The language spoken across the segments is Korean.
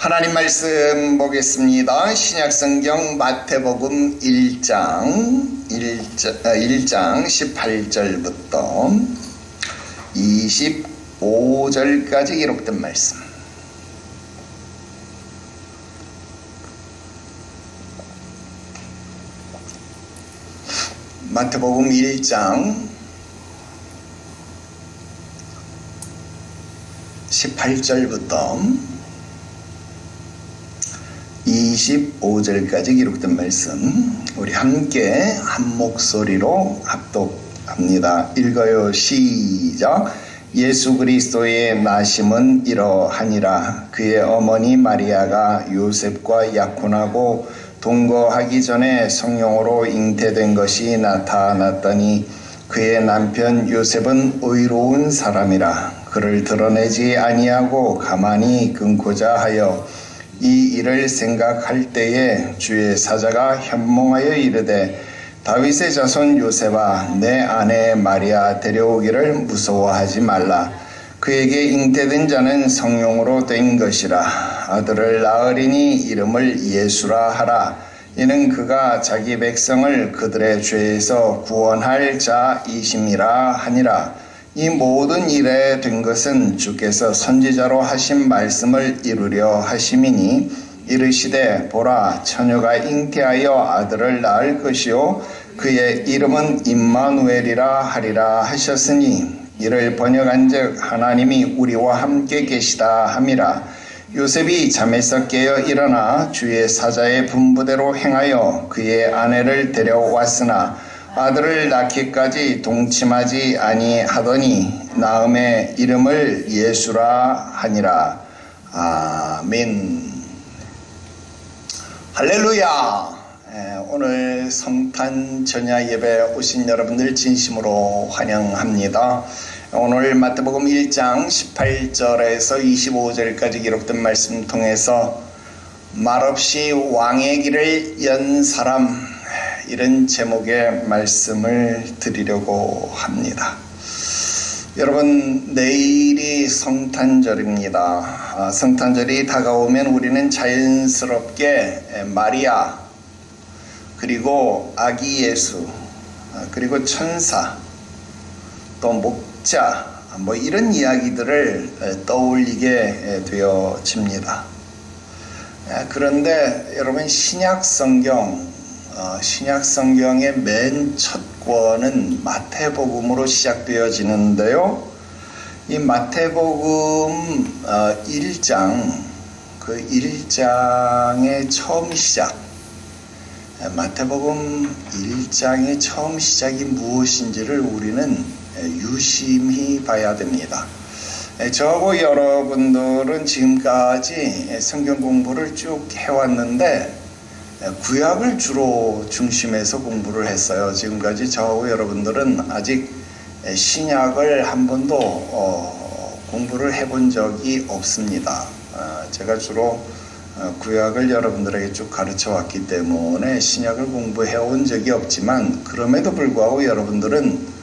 하나님 말씀 보겠습니다. 신약성경 마태복음 1장 18절부터 25절까지 기록된 말씀. 마태복음 1장 18절부터 25절까지 기록된 말씀, 우리 함께 한 목소리로 합독합니다. 읽어요. 시작. 예수 그리스도의 나심은 이러하니라. 그의 어머니 마리아가 요셉과 약혼하고 동거하기 전에 성령으로 잉태된 것이 나타났더니 그의 남편 요셉은 의로운 사람이라. 그를 드러내지 아니하고 가만히 끊고자 하여 이 일을 생각할 때에 주의 사자가 현몽하여 이르되 다윗의 자손 요셉아, 내 아내 마리아 데려오기를 무서워하지 말라. 그에게 잉태된 자는 성령으로 된 것이라. 아들을 낳으리니 이름을 예수라 하라. 이는 그가 자기 백성을 그들의 죄에서 구원할 자이심이라 하니라. 이 모든 일에 된 것은 주께서 선지자로 하신 말씀을 이루려 하심이니, 이르시되 보라, 처녀가 잉태하여 아들을 낳을 것이요 그의 이름은 임마누엘이라 하리라 하셨으니, 이를 번역한즉 하나님이 우리와 함께 계시다 함이라. 요셉이 잠에서 깨어 일어나 주의 사자의 분부대로 행하여 그의 아내를 데려왔으나 아들을 낳기까지 동침하지 아니하더니 낳음의 이름을 예수라 하니라. 아멘. 할렐루야. 오늘 성탄 전야 예배 오신 여러분들 진심으로 환영합니다. 오늘 마태복음 1장 18절에서 25절까지 기록된 말씀 통해서 말없이 왕의 길을 연 사람, 이런 제목의 말씀을 드리려고 합니다. 여러분, 내일이 성탄절입니다. 성탄절이 다가오면 우리는 자연스럽게 마리아, 그리고 아기 예수, 그리고 천사, 또 목자, 이런 이야기들을 떠올리게 되어집니다. 그런데 여러분, 신약성경의 맨 첫 권은 마태복음으로 시작되어지는데요. 이 마태복음 1장, 그 1장의 처음 시작, 마태복음 1장의 처음 시작이 무엇인지를 우리는 유심히 봐야 됩니다. 저하고 여러분들은 지금까지 성경 공부를 쭉 해왔는데 구약을 주로 중심해서 공부를 했어요. 지금까지 저하고 여러분들은 아직 신약을 한 번도 공부를 해본 적이 없습니다. 제가 주로 구약을 여러분들에게 쭉 가르쳐 왔기 때문에 신약을 공부해 온 적이 없지만, 그럼에도 불구하고 여러분들은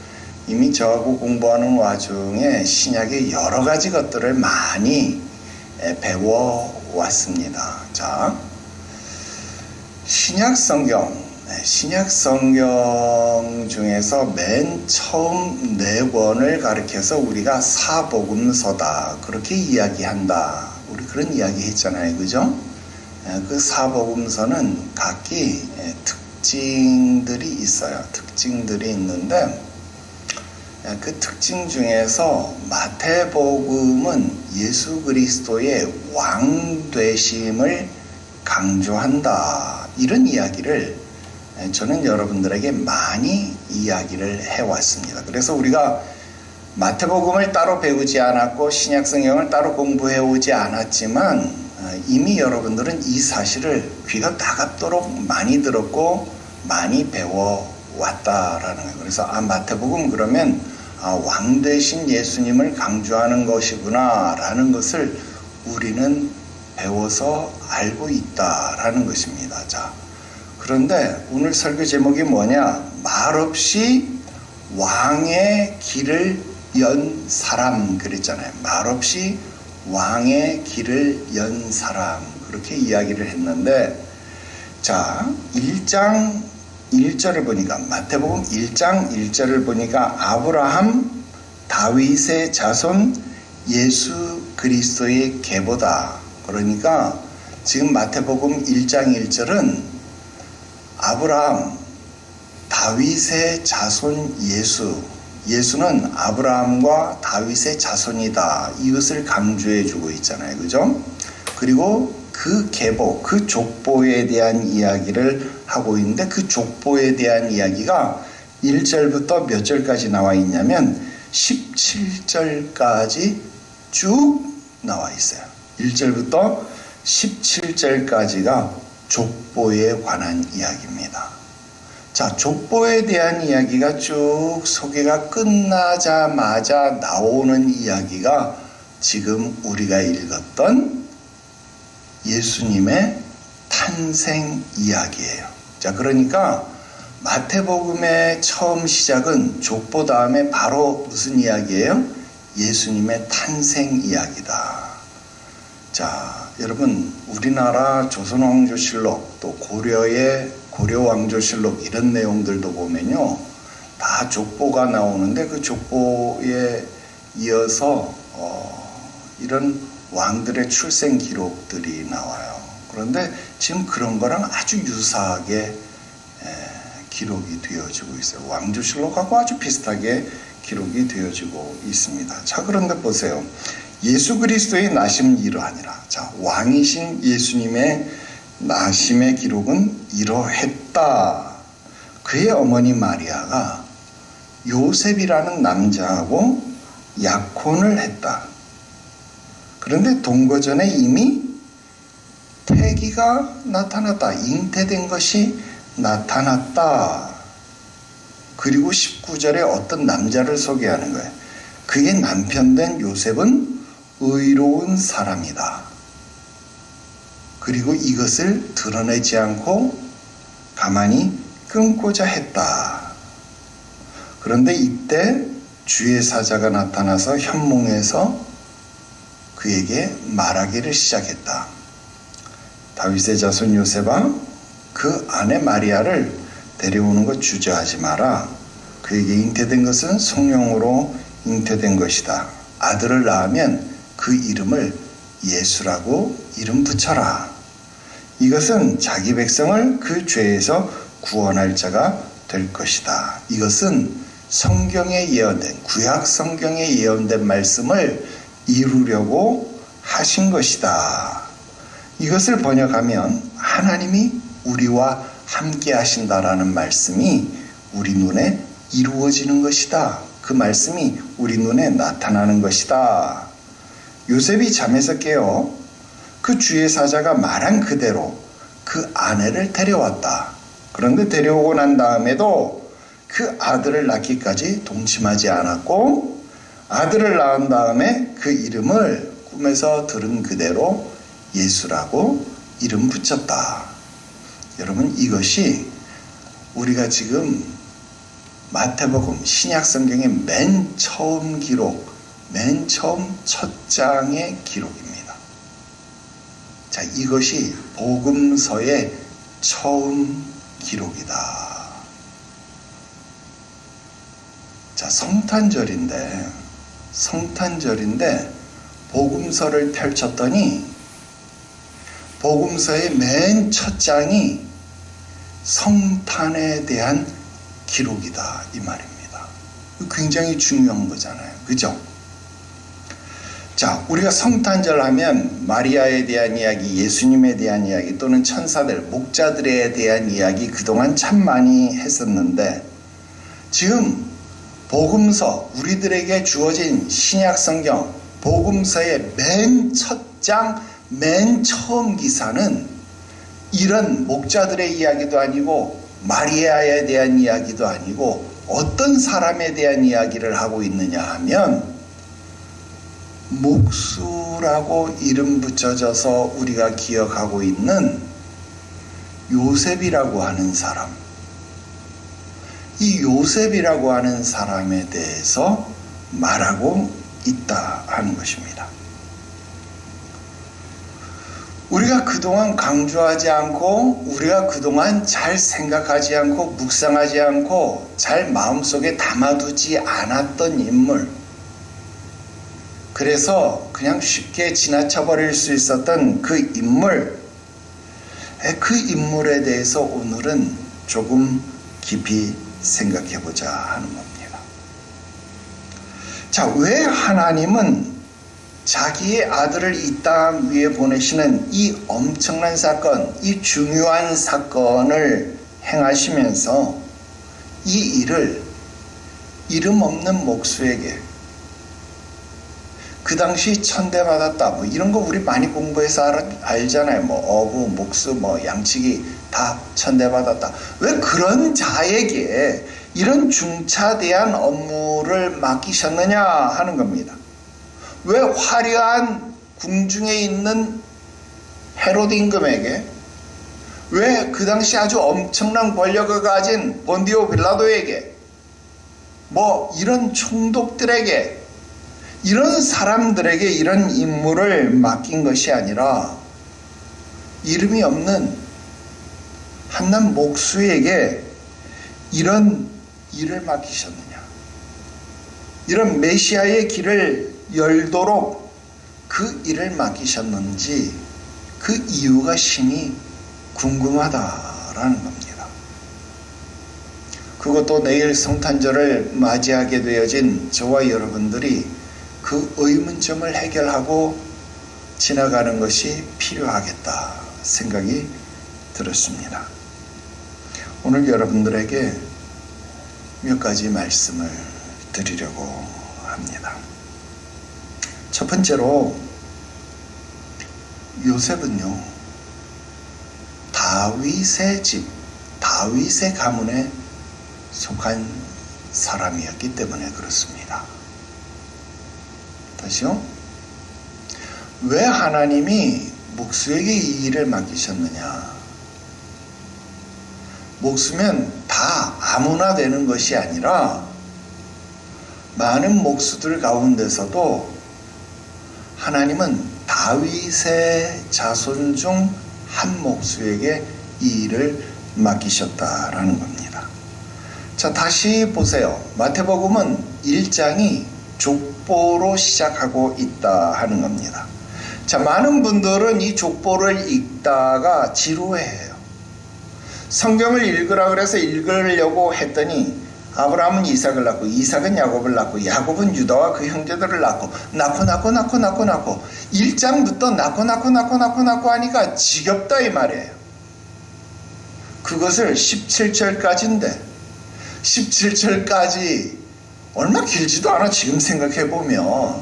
이미 저하고 공부하는 와중에 신약의 여러 가지 것들을 많이 배워왔습니다. 자, 신약성경 중에서 맨 처음 4권을 가리켜서 우리가 사복음서다, 그렇게 이야기한다. 우리 그런 이야기 했잖아요. 그죠? 그 사복음서는 각기 특징들이 있어요. 특징들이 있는데, 그 특징 중에서 마태복음은 예수 그리스도의 왕되심을 강조한다, 이런 이야기를 저는 여러분들에게 많이 이야기를 해왔습니다. 그래서 우리가 마태복음을 따로 배우지 않았고 신약성경을 따로 공부해 오지 않았지만 이미 여러분들은 이 사실을 귀가 따갑도록 많이 들었고 많이 배워왔다라는 거예요. 그래서 마태복음 그러면 왕 되신 예수님을 강조하는 것이구나 라는 것을 우리는 배워서 알고 있다라는 것입니다. 자, 그런데 오늘 설교 제목이 뭐냐? 말없이 왕의 길을 연 사람 그랬잖아요. 말없이 왕의 길을 연 사람. 그렇게 이야기를 했는데, 자, 1장 1절을 보니까, 마태복음 1장 1절을 보니까 아브라함, 다윗의 자손, 예수 그리스도의 계보다. 그러니까 지금 마태복음 1장 1절은 아브라함, 다윗의 자손 예수는 아브라함과 다윗의 자손이다. 이것을 강조해 주고 있잖아요. 그죠? 그리고 그 계보, 그 족보에 대한 이야기를 하고 있는데, 그 족보에 대한 이야기가 1절부터 몇 절까지 나와 있냐면 17절까지 쭉 나와 있어요. 1절부터 17절까지가 족보에 관한 이야기입니다. 자, 족보에 대한 이야기가 쭉 소개가 끝나자마자 나오는 이야기가 지금 우리가 읽었던 예수님의 탄생 이야기예요. 자, 그러니까 마태복음의 처음 시작은 족보 다음에 바로 무슨 이야기예요? 예수님의 탄생 이야기다. 자, 여러분, 우리나라 조선왕조실록, 또 고려의 고려왕조실록 이런 내용들도 보면요, 다 족보가 나오는데 그 족보에 이어서 이런 왕들의 출생 기록들이 나와요. 그런데 지금 그런 거랑 아주 유사하게 기록이 되어지고 있어요. 왕조실록하고 아주 비슷하게 기록이 되어지고 있습니다. 자, 그런데 보세요. 예수 그리스도의 나심은 이러하니라. 자, 왕이신 예수님의 나심의 기록은 이러했다. 그의 어머니 마리아가 요셉이라는 남자하고 약혼을 했다. 그런데 동거전에 이미 태기가 나타났다. 잉태된 것이 나타났다. 그리고 19절에 어떤 남자를 소개하는 거예요. 그의 남편 된 요셉은 의로운 사람이다. 그리고 이것을 드러내지 않고 가만히 끊고자 했다. 그런데 이때 주의 사자가 나타나서 현몽에서 그에게 말하기를 시작했다. 다윗의 자손 요셉아, 그 아내 마리아를 데려오는 것 주저하지 마라. 그에게 잉태된 것은 성령으로 잉태된 것이다. 아들을 낳으면 그 이름을 예수라고 이름 붙여라. 이것은 자기 백성을 그 죄에서 구원할 자가 될 것이다. 이것은 성경에 예언된, 구약 성경에 예언된 말씀을 이루려고 하신 것이다. 이것을 번역하면 하나님이 우리와 함께 하신다라는 말씀이 우리 눈에 이루어지는 것이다. 그 말씀이 우리 눈에 나타나는 것이다. 요셉이 잠에서 깨어 그 주의 사자가 말한 그대로 그 아내를 데려왔다. 그런데 데려오고 난 다음에도 그 아들을 낳기까지 동침하지 않았고, 아들을 낳은 다음에 그 이름을 꿈에서 들은 그대로 예수라고 이름 붙였다. 여러분, 이것이 우리가 지금 마태복음 신약 성경의 맨 처음 기록, 맨 처음 첫 장의 기록입니다. 자, 이것이 복음서의 처음 기록이다. 자, 성탄절인데 복음서를 펼쳤더니 복음서의 맨 첫 장이 성탄에 대한 기록이다, 이 말입니다. 굉장히 중요한 거잖아요. 그죠? 자, 우리가 성탄절 하면 마리아에 대한 이야기, 예수님에 대한 이야기, 또는 천사들, 목자들에 대한 이야기 그동안 참 많이 했었는데, 지금 복음서, 우리들에게 주어진 신약 성경 복음서의 맨 첫 장, 맨 처음 기사는 이런 목자들의 이야기도 아니고 마리아에 대한 이야기도 아니고 어떤 사람에 대한 이야기를 하고 있느냐 하면, 목수라고 이름 붙여져서 우리가 기억하고 있는 요셉이라고 하는 사람, 이 요셉이라고 하는 사람에 대해서 말하고 있다 하는 것입니다. 우리가 그동안 강조하지 않고, 우리가 그동안 잘 생각하지 않고, 묵상하지 않고, 잘 마음속에 담아두지 않았던 인물, 그래서 그냥 쉽게 지나쳐 버릴 수 있었던 그 인물, 그 인물에 대해서 오늘은 조금 깊이 생각해 보자 하는 겁니다. 자, 왜 하나님은 자기의 아들을 이 땅 위에 보내시는 이 엄청난 사건, 이 중요한 사건을 행하시면서 이 일을 이름 없는 목수에게, 그 당시 천대받았다 뭐 이런 거 우리 많이 공부해서 알잖아요. 뭐 어부, 목수, 뭐 양치기 다 천대받았다. 왜 그런 자에게 이런 중차대한 업무를 맡기셨느냐 하는 겁니다. 왜 화려한 궁중에 있는 헤로드 임금에게, 왜 그 당시 아주 엄청난 권력을 가진 본디오 빌라도에게, 뭐 이런 총독들에게, 이런 사람들에게 이런 임무를 맡긴 것이 아니라 이름이 없는 한낱 목수에게 이런 일을 맡기셨느냐, 이런 메시아의 길을 열도록 그 일을 맡기셨는지 그 이유가 심히 궁금하다라는 겁니다. 그것도 내일 성탄절을 맞이하게 되어진 저와 여러분들이 그 의문점을 해결하고 지나가는 것이 필요하겠다 생각이 들었습니다. 오늘 여러분들에게 몇 가지 말씀을 드리려고 합니다. 첫 번째로, 요셉은요, 다윗의 집, 다윗의 가문에 속한 사람이었기 때문에 그렇습니다. 다시요. 왜 하나님이 목수에게 이 일을 맡기셨느냐? 목수면 다 아무나 되는 것이 아니라 많은 목수들 가운데서도 하나님은 다윗의 자손 중 한 목수에게 이 일을 맡기셨다라는 겁니다. 자, 다시 보세요. 마태복음은 1장이 족보로 시작하고 있다 하는 겁니다. 자, 많은 분들은 이 족보를 읽다가 지루해해요. 성경을 읽으라 그래서 읽으려고 했더니 아브라함은 이삭을 낳고, 이삭은 야곱을 낳고, 야곱은 유다와 그 형제들을 낳고, 낳고 1장부터 낳고 하니까 지겹다 이 말이에요. 그것을 17절까지인데 17절까지 얼마 길지도 않아. 지금 생각해보면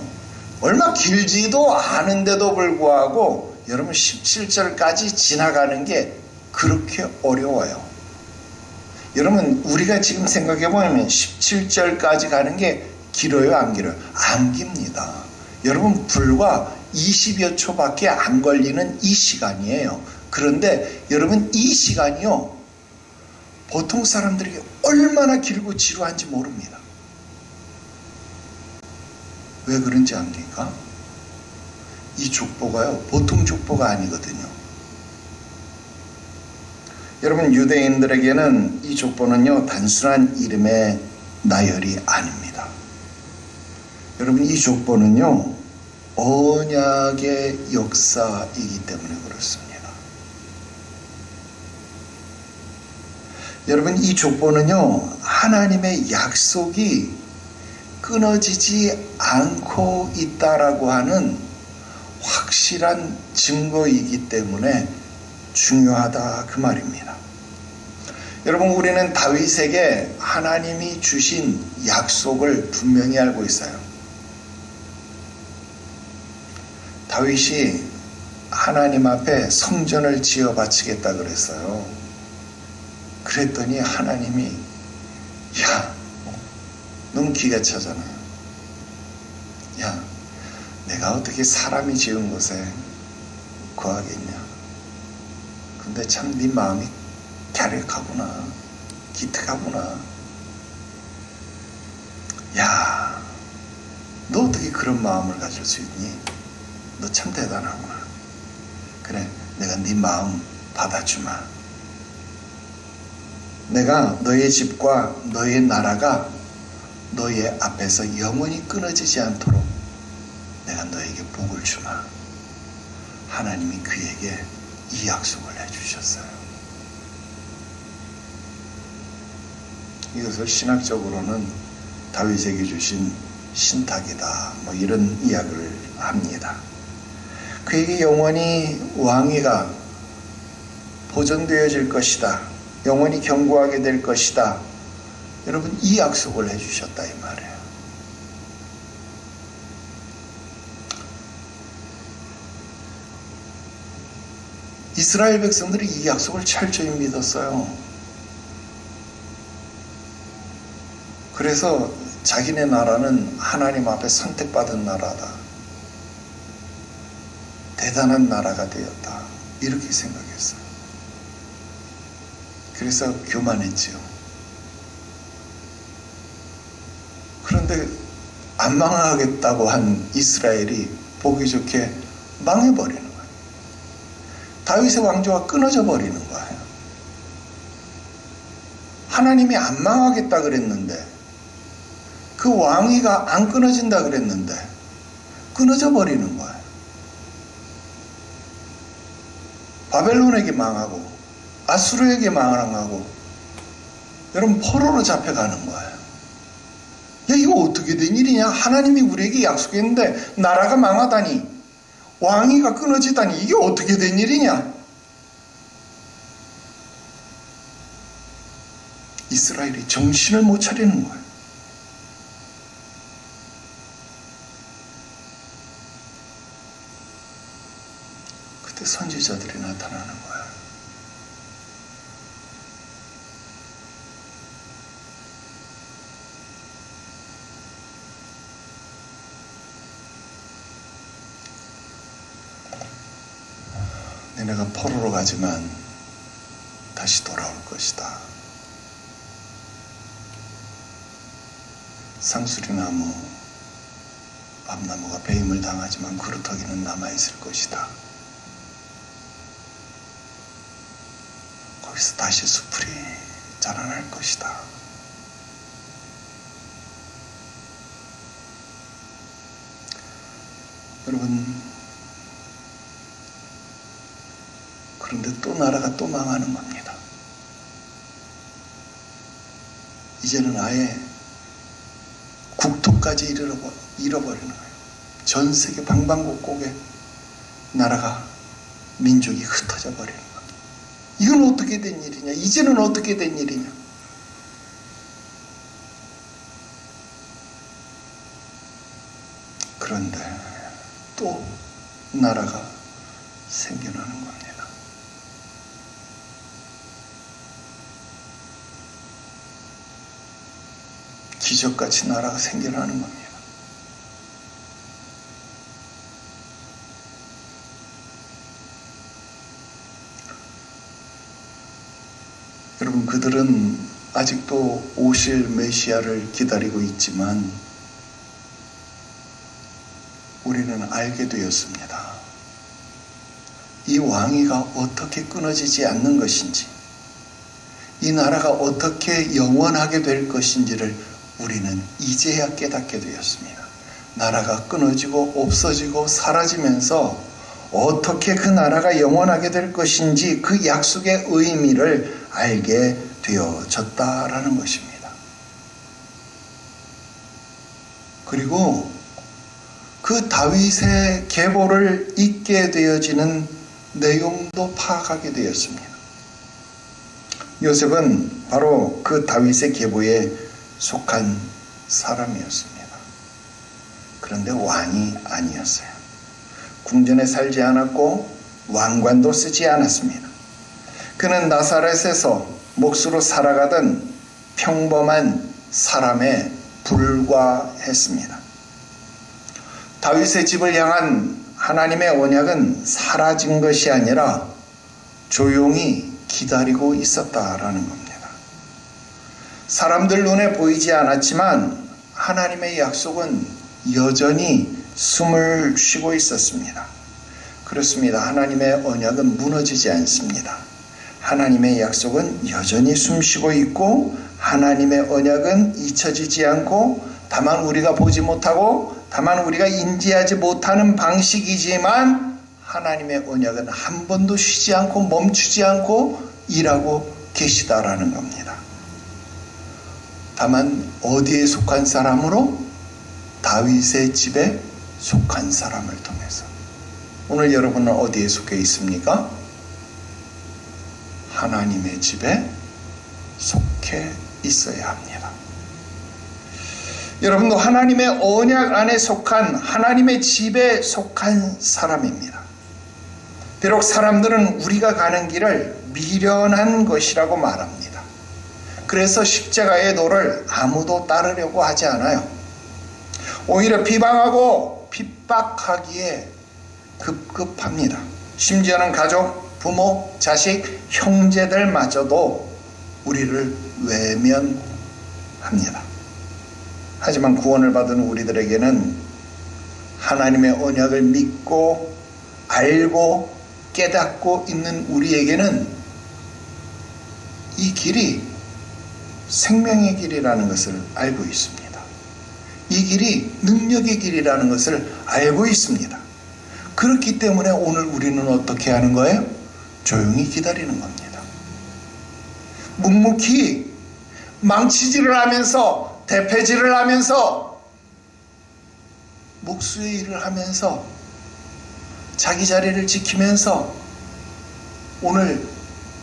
얼마 길지도 않은데도 불구하고 여러분 17절까지 지나가는 게 그렇게 어려워요. 여러분, 우리가 지금 생각해보면 17절까지 가는 게 길어요, 안 길어요? 안 깁니다. 여러분, 불과 20여 초밖에 안 걸리는 이 시간이에요. 그런데 여러분, 이 시간이요, 보통 사람들에게 얼마나 길고 지루한지 모릅니다. 왜 그런지 압니까? 이 족보가요, 보통 족보가 아니거든요. 여러분, 유대인들에게는 이 족보는요, 단순한 이름의 나열이 아닙니다. 여러분, 이 족보는요, 언약의 역사이기 때문에 그렇습니다. 여러분, 이 족보는요, 하나님의 약속이 끊어지지 않고 있다라고 하는 확실한 증거이기 때문에 중요하다 그 말입니다. 여러분, 우리는 다윗에게 하나님이 주신 약속을 분명히 알고 있어요. 다윗이 하나님 앞에 성전을 지어 바치겠다 그랬어요. 그랬더니 하나님이, 야, 너무 기가 차잖아요. 야, 내가 어떻게 사람이 지은 곳에 거하겠냐. 근데 참 네 마음이 갸륵하구나, 기특하구나. 야, 너 어떻게 그런 마음을 가질 수 있니? 너 참 대단하구나. 그래, 내가 네 마음 받아주마. 내가 너의 집과 너의 나라가 너의 앞에서 영원히 끊어지지 않도록 내가 너에게 복을 주마. 하나님이 그에게 이 약속을 해주셨어요. 이것을 신학적으로는 다윗에게 주신 신탁이다, 이런 이야기를 합니다. 그에게 영원히 왕위가 보존되어질 것이다, 영원히 경고하게 될 것이다. 여러분, 이 약속을 해주셨다 이 말이에요. 이스라엘 백성들이 이 약속을 철저히 믿었어요. 그래서 자기네 나라는 하나님 앞에 선택받은 나라다, 대단한 나라가 되었다, 이렇게 생각했어요. 그래서 교만했지요. 그런데 안 망하겠다고 한 이스라엘이 보기 좋게 망해버리는 거예요. 다윗의 왕조가 끊어져 버리는 거예요. 하나님이 안 망하겠다 그랬는데, 그 왕위가 안 끊어진다 그랬는데 끊어져 버리는 거예요. 바벨론에게 망하고 아수르에게 망하고 여러분 포로로 잡혀가는 거예요. 야, 이거 어떻게 된 일이냐? 하나님이 우리에게 약속했는데 나라가 망하다니, 왕위가 끊어지다니, 이게 어떻게 된 일이냐? 이스라엘이 정신을 못 차리는 거예요. 그때 선지자들이 나타나는 거예요. 너네가 포로로 가지만 다시 돌아올 것이다. 상수리나무, 밤나무가 배임을 당하지만 그루터기는 남아있을 것이다. 거기서 다시 수풀이 자라날 것이다. 여러분, 그런데 또 나라가 또 망하는 겁니다. 이제는 아예 국토까지 잃어버리는 거예요. 전 세계 방방곡곡에 나라가, 민족이 흩어져 버리는 거예요. 이건 어떻게 된 일이냐? 이제는 어떻게 된 일이냐? 그런데 또 나라가 생겨나는 겁니다. 기적같이 나라가 생겨나는 겁니다. 여러분, 그들은 아직도 오실 메시아를 기다리고 있지만 우리는 알게 되었습니다. 이 왕위가 어떻게 끊어지지 않는 것인지, 이 나라가 어떻게 영원하게 될 것인지를 우리는 이제야 깨닫게 되었습니다. 나라가 끊어지고 없어지고 사라지면서 어떻게 그 나라가 영원하게 될 것인지 그 약속의 의미를 알게 되어졌다라는 것입니다. 그리고 그 다윗의 계보를 잇게 되어지는 내용도 파악하게 되었습니다. 요셉은 바로 그 다윗의 계보에 속한 사람이었습니다. 그런데 왕이 아니었어요. 궁전에 살지 않았고 왕관도 쓰지 않았습니다. 그는 나사렛에서 몫으로 살아가던 평범한 사람에 불과했습니다. 다윗의 집을 향한 하나님의 언약은 사라진 것이 아니라 조용히 기다리고 있었다라는 겁니다. 사람들 눈에 보이지 않았지만 하나님의 약속은 여전히 숨을 쉬고 있었습니다. 그렇습니다. 하나님의 언약은 무너지지 않습니다. 하나님의 약속은 여전히 숨쉬고 있고 하나님의 언약은 잊혀지지 않고 다만 우리가 보지 못하고 다만 우리가 인지하지 못하는 방식이지만 하나님의 언약은 한 번도 쉬지 않고 멈추지 않고 일하고 계시다라는 겁니다. 다만 어디에 속한 사람으로? 다윗의 집에 속한 사람을 통해서. 오늘 여러분은 어디에 속해 있습니까? 하나님의 집에 속해 있어야 합니다. 여러분도 하나님의 언약 안에 속한 하나님의 집에 속한 사람입니다. 비록 사람들은 우리가 가는 길을 미련한 것이라고 말합니다. 그래서 십자가의 도를 아무도 따르려고 하지 않아요. 오히려 비방하고 핍박하기에 급급합니다. 심지어는 가족, 부모, 자식, 형제들마저도 우리를 외면합니다. 하지만 구원을 받은 우리들에게는 하나님의 언약을 믿고 알고 깨닫고 있는 우리에게는 이 길이 생명의 길이라는 것을 알고 있습니다. 이 길이 능력의 길이라는 것을 알고 있습니다. 그렇기 때문에 오늘 우리는 어떻게 하는 거예요? 조용히 기다리는 겁니다. 묵묵히 망치질을 하면서 대패질을 하면서 목수의 일을 하면서 자기 자리를 지키면서 오늘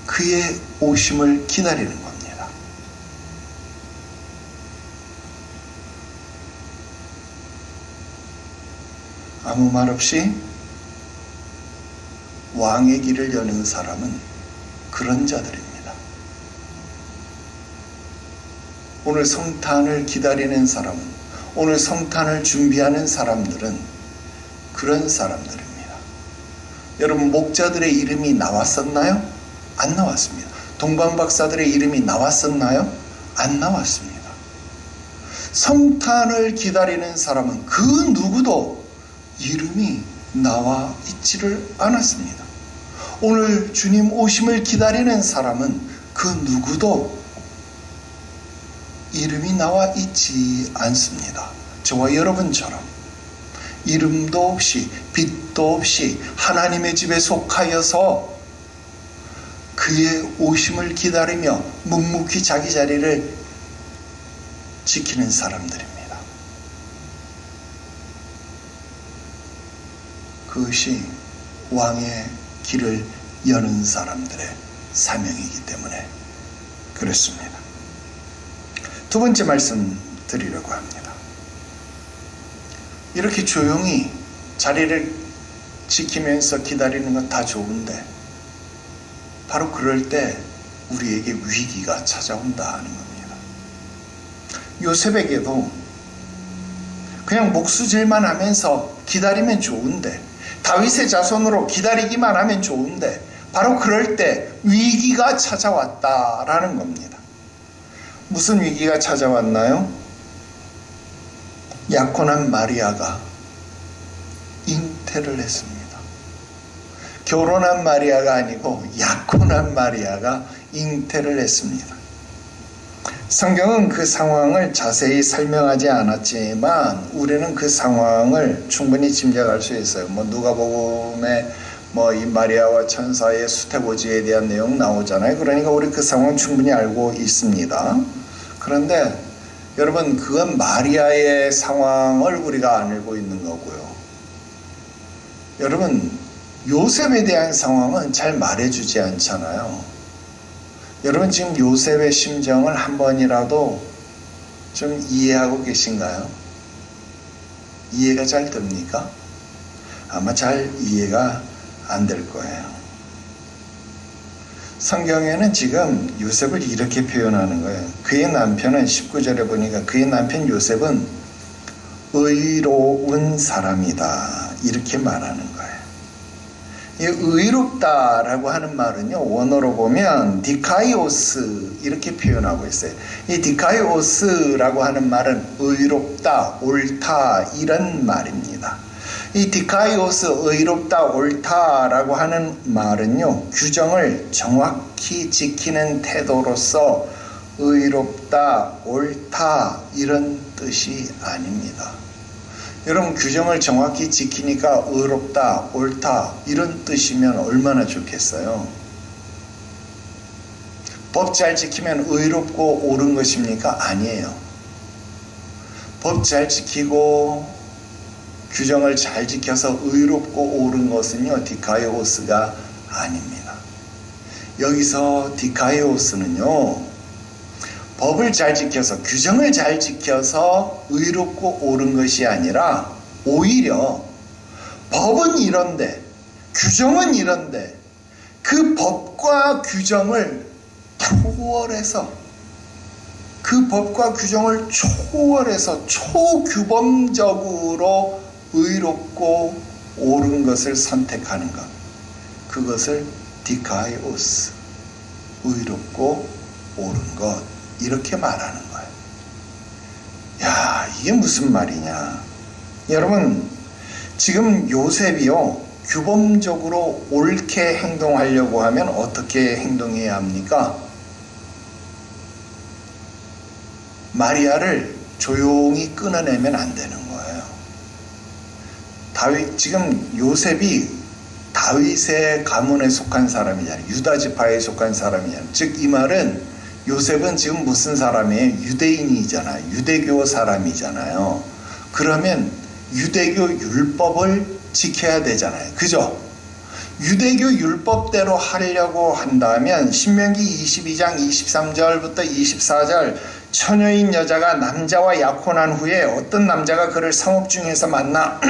그의 오심을 기다리는 겁니다. 아무 말 없이 왕의 길을 여는 사람은 그런 자들입니다. 오늘 성탄을 기다리는 사람은, 오늘 성탄을 준비하는 사람들은 그런 사람들입니다. 여러분, 목자들의 이름이 나왔었나요? 안 나왔습니다. 동방박사들의 이름이 나왔었나요? 안 나왔습니다. 성탄을 기다리는 사람은 그 누구도 이름이 나와 있지를 않았습니다. 오늘 주님 오심을 기다리는 사람은 그 누구도 이름이 나와 있지 않습니다. 저와 여러분처럼 이름도 없이 빛도 없이 하나님의 집에 속하여서 그의 오심을 기다리며 묵묵히 자기 자리를 지키는 사람들입니다. 그것이 왕의 길을 여는 사람들의 사명이기 때문에 그렇습니다. 두 번째 말씀 드리려고 합니다. 이렇게 조용히 자리를 지키면서 기다리는 건 다 좋은데 바로 그럴 때 우리에게 위기가 찾아온다 하는 겁니다. 요셉에게도 그냥 목수질만 하면서 기다리면 좋은데, 다윗의 자손으로 기다리기만 하면 좋은데 바로 그럴 때 위기가 찾아왔다라는 겁니다. 무슨 위기가 찾아왔나요? 약혼한 마리아가 잉태를 했습니다. 결혼한 마리아가 아니고 약혼한 마리아가 잉태를 했습니다. 성경은 그 상황을 자세히 설명하지 않았지만 우리는 그 상황을 충분히 짐작할 수 있어요. 누가복음에 이 마리아와 천사의 수태고지에 대한 내용 나오잖아요. 그러니까 우리 그 상황 충분히 알고 있습니다. 그런데 여러분, 그건 마리아의 상황을 우리가 안 알고 있는 거고요. 여러분, 요셉에 대한 상황은 잘 말해주지 않잖아요. 여러분, 지금 요셉의 심정을 한 번이라도 좀 이해하고 계신가요? 이해가 잘 됩니까? 아마 잘 이해가 안 될 거예요. 성경에는 지금 요셉을 이렇게 표현하는 거예요. 그의 남편은 19절에 보니까 그의 남편 요셉은 의로운 사람이다 이렇게 말하는 거예요. 이 의롭다라고 하는 말은요, 원어로 보면 디카이오스 이렇게 표현하고 있어요. 이 디카이오스라고 하는 말은 의롭다, 옳다 이런 말입니다. 이 디카이오스, 의롭다, 옳다라고 하는 말은요, 규정을 정확히 지키는 태도로서 의롭다, 옳다 이런 뜻이 아닙니다. 여러분, 규정을 정확히 지키니까 의롭다, 옳다 이런 뜻이면 얼마나 좋겠어요. 법 잘 지키면 의롭고 옳은 것입니까? 아니에요. 법 잘 지키고 규정을 잘 지켜서 의롭고 옳은 것은요, 디카이오스가 아닙니다. 여기서 디카이오스는요, 법을 잘 지켜서 규정을 잘 지켜서 의롭고 옳은 것이 아니라 오히려 법은 이런데 규정은 이런데 그 법과 규정을 초월해서 그 법과 규정을 초월해서 초규범적으로 의롭고 옳은 것을 선택하는 것, 그것을 디카이오스, 의롭고 옳은 것 이렇게 말하는 거예요. 야, 이게 무슨 말이냐. 여러분, 지금 요셉이요, 규범적으로 옳게 행동하려고 하면 어떻게 행동해야 합니까? 마리아를 조용히 끊어내면 안 되는 거예요. 지금 요셉이 다윗의 가문에 속한 사람이잖아요. 유다 지파에 속한 사람이잖아요. 즉, 이 말은 요셉은 지금 무슨 사람이에요? 유대인이잖아요. 유대교 사람이잖아요. 그러면 유대교 율법을 지켜야 되잖아요. 그죠? 유대교 율법대로 하려고 한다면 신명기 22장 23절부터 24절, 처녀인 여자가 남자와 약혼한 후에 어떤 남자가 그를 성읍 중에서 만나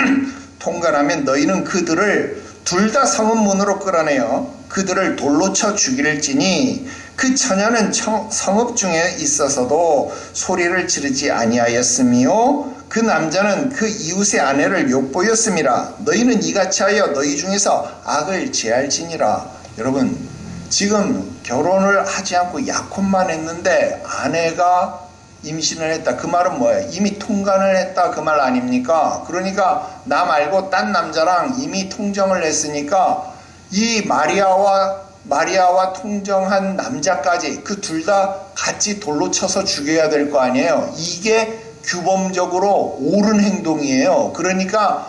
통과하면 너희는 그들을 둘 다 성읍 문으로 끌어내어 그들을 돌로 쳐 죽일지니 그 처녀는 성읍 중에 있어서도 소리를 지르지 아니하였으며 그 남자는 그 이웃의 아내를 욕보였음이라. 너희는 이같이 하여 너희 중에서 악을 제할지니라. 여러분, 지금 결혼을 하지 않고 약혼만 했는데 아내가 임신을 했다. 그 말은 뭐예요? 이미 통간을 했다. 그 말 아닙니까? 그러니까 나 말고 딴 남자랑 이미 통정을 했으니까 이 마리아와 통정한 남자까지 그 둘 다 같이 돌로 쳐서 죽여야 될 거 아니에요. 이게 규범적으로 옳은 행동이에요. 그러니까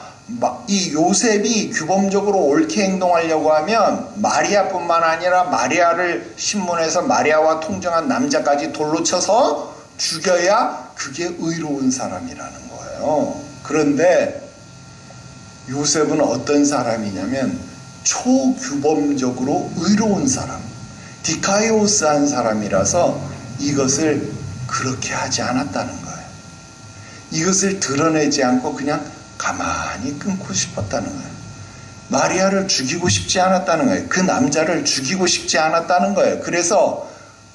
이 요셉이 규범적으로 옳게 행동하려고 하면 마리아뿐만 아니라 마리아를 신문해서 마리아와 통정한 남자까지 돌로 쳐서 죽여야 그게 의로운 사람이라는 거예요. 그런데 요셉은 어떤 사람이냐면 초규범적으로 의로운 사람, 디카이오스한 사람이라서 이것을 그렇게 하지 않았다는 거예요. 이것을 드러내지 않고 그냥 가만히 끊고 싶었다는 거예요. 마리아를 죽이고 싶지 않았다는 거예요. 그 남자를 죽이고 싶지 않았다는 거예요. 그래서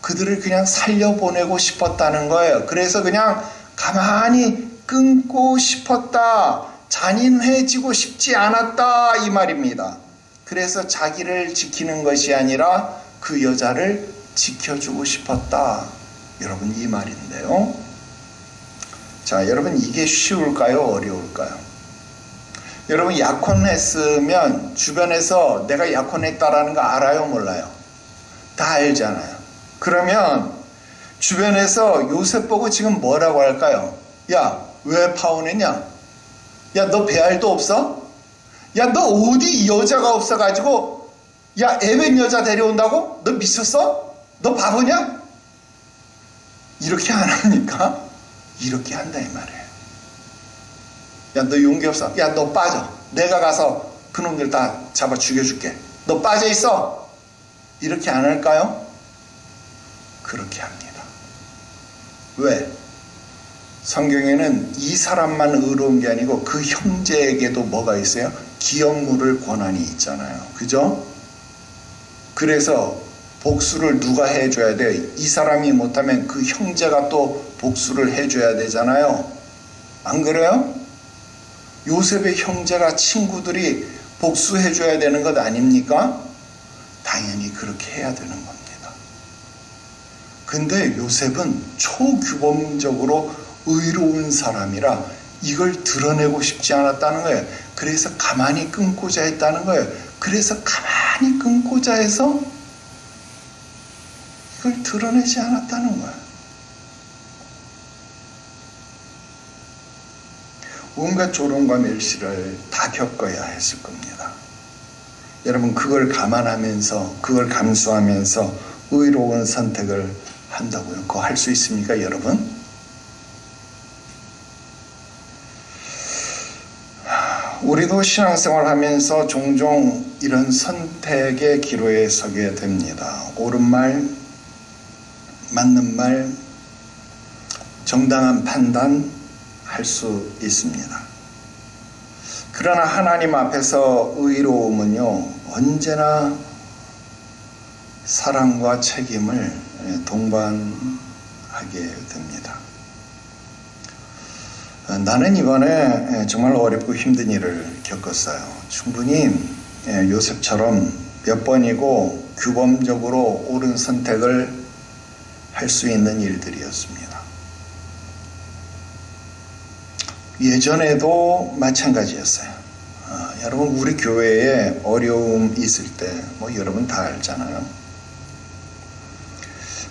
그들을 그냥 살려보내고 싶었다는 거예요. 그래서 그냥 가만히 끊고 싶었다. 잔인해지고 싶지 않았다. 이 말입니다. 그래서 자기를 지키는 것이 아니라 그 여자를 지켜주고 싶었다. 여러분, 이 말인데요. 자, 여러분, 이게 쉬울까요? 어려울까요? 여러분, 약혼했으면 주변에서 내가 약혼했다라는 거 알아요? 몰라요? 다 알잖아요. 그러면 주변에서 요셉 보고 지금 뭐라고 할까요? 야, 왜 파혼했냐? 야, 너 배알도 없어? 야, 너 어디 여자가 없어가지고 야, 애맨 여자 데려온다고? 너 미쳤어? 너 바보냐? 이렇게 안 합니까? 이렇게 한다 이 말이에요. 야, 너 용기 없어? 야, 너 빠져. 내가 가서 그놈들 다 잡아 죽여줄게. 너 빠져 있어. 이렇게 안 할까요? 그렇게 합니다. 왜? 성경에는 이 사람만 의로운 게 아니고 그 형제에게도 뭐가 있어요? 기업물을 권한이 있잖아요. 그죠? 그래서 복수를 누가 해줘야 돼요? 이 사람이 못하면 그 형제가 또 복수를 해줘야 되잖아요. 안 그래요? 요셉의 형제가 친구들이 복수해줘야 되는 것 아닙니까? 당연히 그렇게 해야 되는 겁니다. 근데 요셉은 초규범적으로 의로운 사람이라 이걸 드러내고 싶지 않았다는 거예요. 그래서 가만히 끊고자 했다는 거예요. 그래서 가만히 끊고자 해서 이걸 드러내지 않았다는 거예요. 온갖 조롱과 멸시를 다 겪어야 했을 겁니다. 여러분, 그걸 감안하면서, 그걸 감수하면서 의로운 선택을 한다고요. 그거 할 수 있습니까, 여러분? 우리도 신앙생활 하면서 종종 이런 선택의 기로에 서게 됩니다. 옳은 말, 맞는 말, 정당한 판단 할 수 있습니다. 그러나 하나님 앞에서 의로움은요, 언제나 사랑과 책임을 동반하게 됩니다. 나는 이번에 정말 어렵고 힘든 일을 겪었어요. 충분히 요셉처럼 몇 번이고 규범적으로 옳은 선택을 할 수 있는 일들이었습니다. 예전에도 마찬가지였어요. 여러분, 우리 교회에 어려움 있을 때 여러분 다 알잖아요.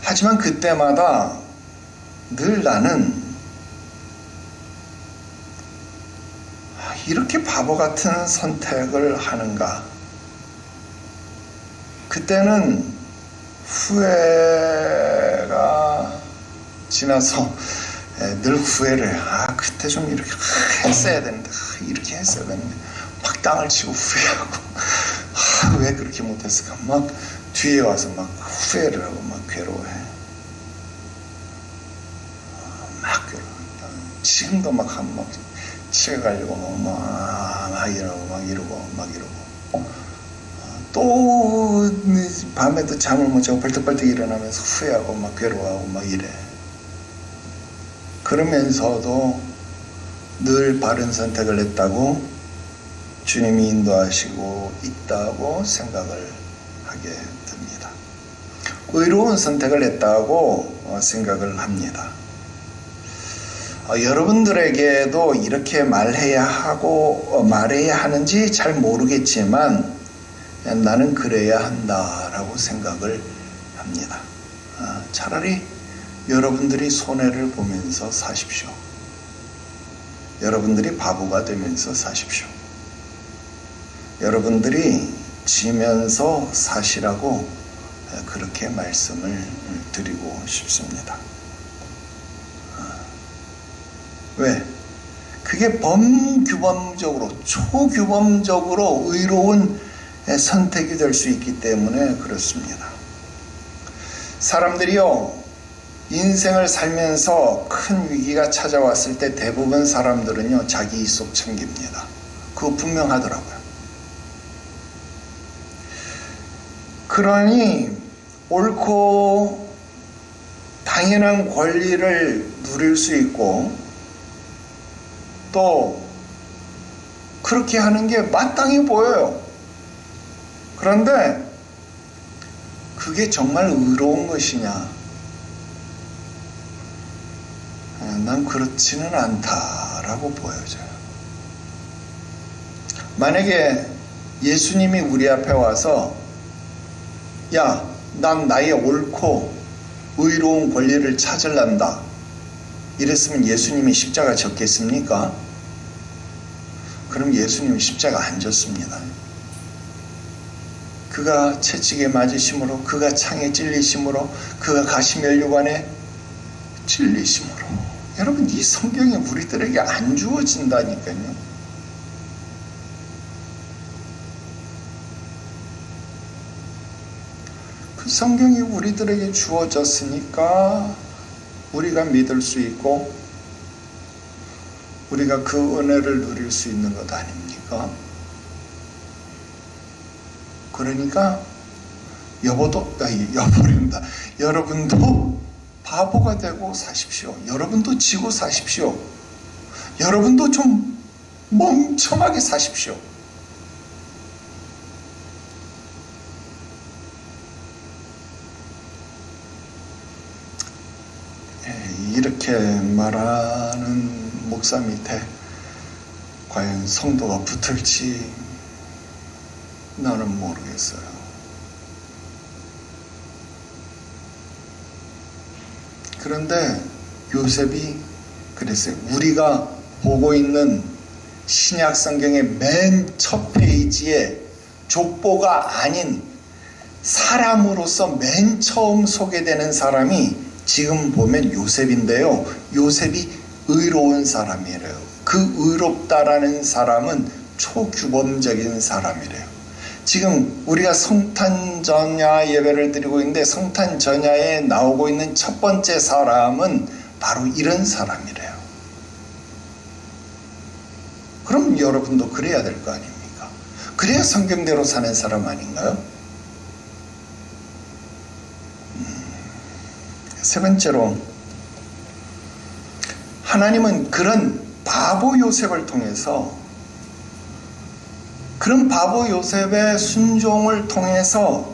하지만 그때마다 늘 나는 이렇게 바보 같은 선택을 하는가. 그때는 후회가 지나서 늘 후회를 해. 그때 좀 이렇게 했어야 되는데, 이렇게 했어야 되는데, 막 땅을 치고 후회하고, 왜 그렇게 못했을까? 막 뒤에 와서 막 후회를 하고 막 괴로워해. 막 괴로워. 지금도 막 치러가려고 막 이러고 또 밤에도 잠을 못 자고 벌떡벌떡 일어나면서 후회하고 막 괴로워하고 막 이래. 그러면서도 늘 바른 선택을 했다고 주님이 인도하시고 있다고 생각을 하게 됩니다. 의로운 선택을 했다고 생각을 합니다. 여러분들에게도 이렇게 말해야 하는지 잘 모르겠지만 나는 그래야 한다라고 생각을 합니다. 차라리 여러분들이 손해를 보면서 사십시오. 여러분들이 바보가 되면서 사십시오. 여러분들이 지면서 사시라고 그렇게 말씀을 드리고 싶습니다. 왜? 그게 범규범적으로, 초규범적으로 의로운 선택이 될 수 있기 때문에 그렇습니다. 사람들이요, 인생을 살면서 큰 위기가 찾아왔을 때 대부분 사람들은요, 자기 이속 챙깁니다. 그거 분명하더라고요. 그러니 옳고 당연한 권리를 누릴 수 있고 또 그렇게 하는 게 마땅해 보여요. 그런데 그게 정말 의로운 것이냐? 난 그렇지는 않다라고 보여져요. 만약에 예수님이 우리 앞에 와서 야, 난 나의 옳고 의로운 권리를 찾으란다, 이랬으면 예수님이 십자가 졌겠습니까? 그럼 예수님이 십자가 안 졌습니다. 그가 채찍에 맞으심으로, 그가 창에 찔리심으로, 그가 가시면류관에 찔리심으로. 여러분, 이 성경이 우리들에게 안 주어진다니까요. 그 성경이 우리들에게 주어졌으니까 우리가 믿을 수 있고 우리가 그 은혜를 누릴 수 있는 것 아닙니까? 그러니까 여러분도 바보가 되고 사십시오. 여러분도 지고 사십시오. 여러분도 좀 멍청하게 사십시오. 이렇게 말하는 목사 밑에 과연 성도가 붙을지 나는 모르겠어요. 그런데 요셉이 그랬어요. 우리가 보고 있는 신약 성경의 맨 첫 페이지에 족보가 아닌 사람으로서 맨 처음 소개되는 사람이 지금 보면 요셉인데요. 요셉이 의로운 사람이래요. 그 의롭다라는 사람은 초규범적인 사람이래요. 지금 우리가 성탄전야 예배를 드리고 있는데 성탄전야에 나오고 있는 첫 번째 사람은 바로 이런 사람이래요. 그럼 여러분도 그래야 될 거 아닙니까? 그래야 성경대로 사는 사람 아닌가요? 세 번째로, 하나님은 그런 바보 요셉을 통해서, 그런 바보 요셉의 순종을 통해서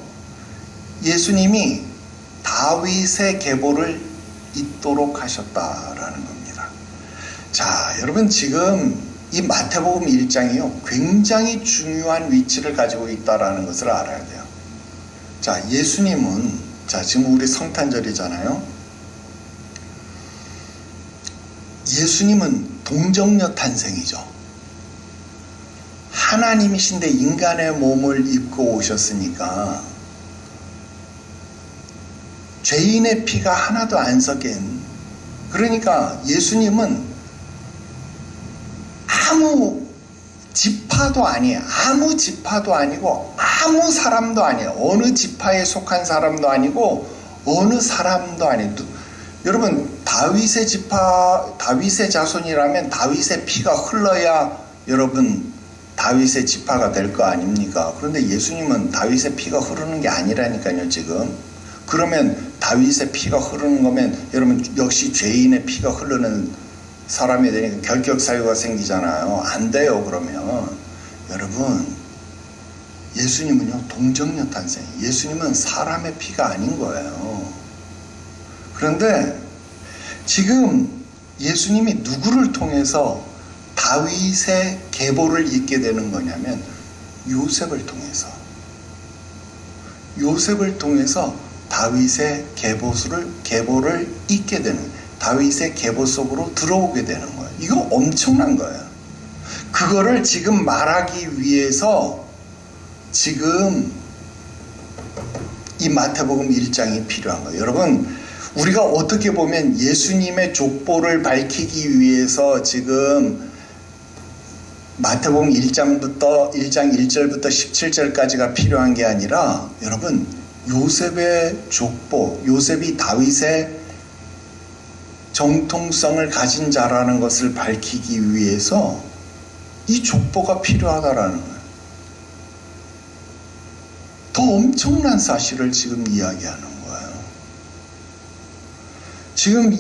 예수님이 다윗의 계보를 잇도록 하셨다라는 겁니다. 자, 여러분, 지금 이 마태복음 1장이요, 굉장히 중요한 위치를 가지고 있다라는 것을 알아야 돼요. 자, 예수님은, 자, 지금 우리 성탄절이잖아요. 예수님은 동정녀 탄생이죠. 하나님이신데 인간의 몸을 입고 오셨으니까 죄인의 피가 하나도 안 섞인, 그러니까 예수님은 아무 지파도 아니에요. 아무 지파도 아니고 아무 사람도 아니에요. 어느 지파에 속한 사람도 아니고 어느 사람도 아니에요. 여러분, 다윗의 지파, 다윗의 자손이라면 다윗의 피가 흘러야 여러분 다윗의 지파가 될 거 아닙니까? 그런데 예수님은 다윗의 피가 흐르는 게 아니라니까요, 지금. 그러면 다윗의 피가 흐르는 거면 여러분 역시 죄인의 피가 흐르는 사람이 되니까 결격 사유가 생기잖아요. 안 돼요. 그러면 여러분, 예수님은요 동정녀 탄생, 예수님은 사람의 피가 아닌 거예요. 그런데 지금 예수님이 누구를 통해서 다윗의 계보를 잇게 되는 거냐면 요셉을 통해서, 요셉을 통해서 다윗의 계보를 잇게 되는 거예요. 다윗의 계보 속으로 들어오게 되는 거예요. 이거 엄청난 거예요. 그거를 지금 말하기 위해서 지금 이 마태복음 1장이 필요한 거예요. 여러분, 우리가 어떻게 보면 예수님의 족보를 밝히기 위해서 지금 마태복음 1장부터 1장 1절부터 17절까지가 필요한 게 아니라, 여러분, 요셉의 족보, 요셉이 다윗의 정통성을 가진 자라는 것을 밝히기 위해서 이 족보가 필요하다라는 거예요. 더 엄청난 사실을 지금 이야기하는 거예요. 지금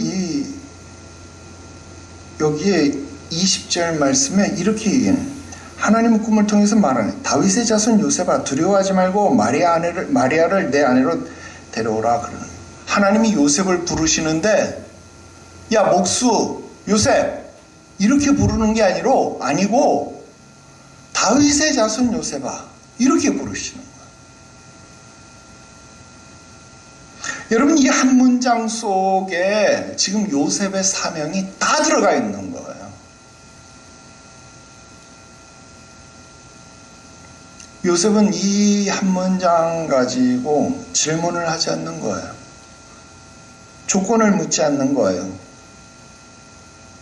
여기에 20절 말씀에 이렇게 얘기해요. 하나님은 꿈을 통해서 말하네. 다윗의 자손 요셉아, 두려워하지 말고 마리아를 내 아내로 데려오라 그러는 거예요. 하나님이 요셉을 부르시는데, 야 목수 요셉, 이렇게 부르는 게 아니고 다윗의 자손 요셉아, 이렇게 부르시는 거예요. 여러분, 이 한 문장 속에 지금 요셉의 사명이 다 들어가 있는 거예요. 요셉은 이 한 문장 가지고 질문을 하지 않는 거예요. 조건을 묻지 않는 거예요.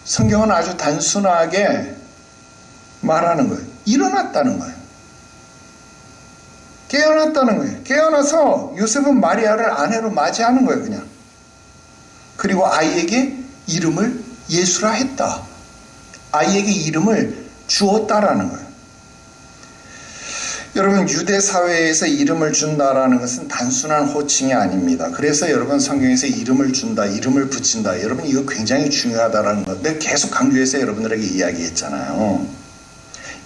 성경은 아주 단순하게 말하는 거예요. 일어났다는 거예요. 깨어났다는 거예요. 깨어나서 요셉은 마리아를 아내로 맞이하는 거예요, 그냥. 그리고 아이에게 이름을 예수라 했다. 아이에게 이름을 주었다라는 거예요. 여러분, 유대 사회에서 이름을 준다라는 것은 단순한 호칭이 아닙니다. 그래서 여러분, 성경에서 이름을 준다, 이름을 붙인다, 여러분 이거 굉장히 중요하다라는 것 내가 계속 강조해서 여러분들에게 이야기했잖아요.